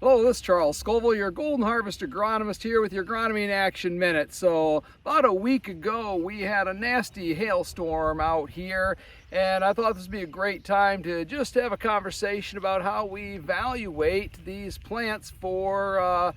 Hello, this is Charles Scovill, your Golden Harvest Agronomist here with your Agronomy in Action Minute. So about a week ago we had a nasty hailstorm out here, and I thought this would be a great time to just have a conversation about how we evaluate these plants for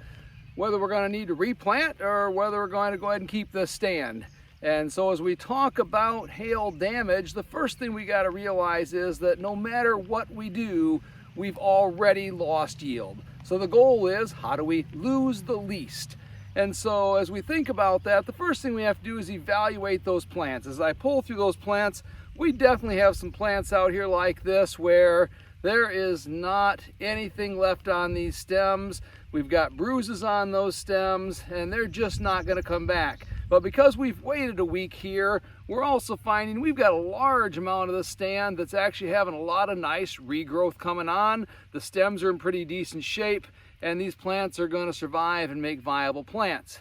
whether we're going to need to replant or whether we're going to go ahead and keep this stand. And so as we talk about hail damage, the first thing we got to realize is that no matter what we do, we've already lost yield. So the goal is, how do we lose the least? And so as we think about that, the first thing we have to do is evaluate those plants. As I pull through those plants, we definitely have some plants out here like this where there is not anything left on these stems. We've got bruises on those stems and they're just not going to come back. But because we've waited a week here, we're also finding we've got a large amount of the stand that's actually having a lot of nice regrowth coming on. The stems are in pretty decent shape, and these plants are going to survive and make viable plants.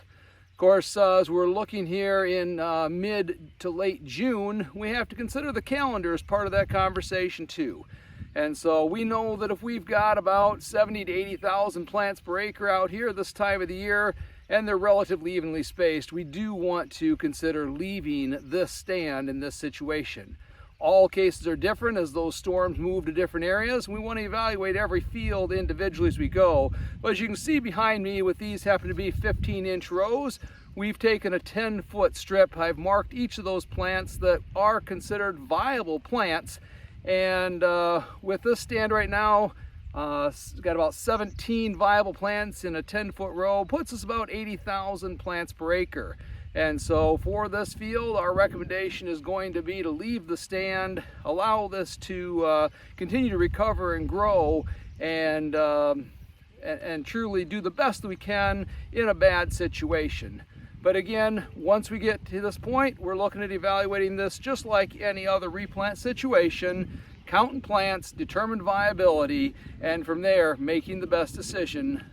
Of course, as we're looking here in mid to late June, we have to consider the calendar as part of that conversation too. And so we know that if we've got about 70 to 80,000 plants per acre out here this time of the year, and they're relatively evenly spaced, we do want to consider leaving this stand in this situation. All cases are different as those storms move to different areas. We want to evaluate every field individually as we go. But as you can see behind me, with these happen to be 15-inch rows, we've taken a 10-foot strip. I've marked each of those plants that are considered viable plants. And with this stand right now, it's got about 17 viable plants in a 10-foot row, puts us about 80,000 plants per acre. And so for this field, our recommendation is going to be to leave the stand, allow this to continue to recover and grow, and truly do the best that we can in a bad situation. But again, once we get to this point, we're looking at evaluating this just like any other replant situation, counting plants, determine viability, and from there, making the best decision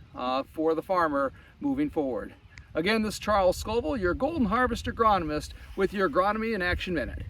for the farmer moving forward. Again, this is Charles Scovill, your Golden Harvest Agronomist, with your Agronomy in Action Minute.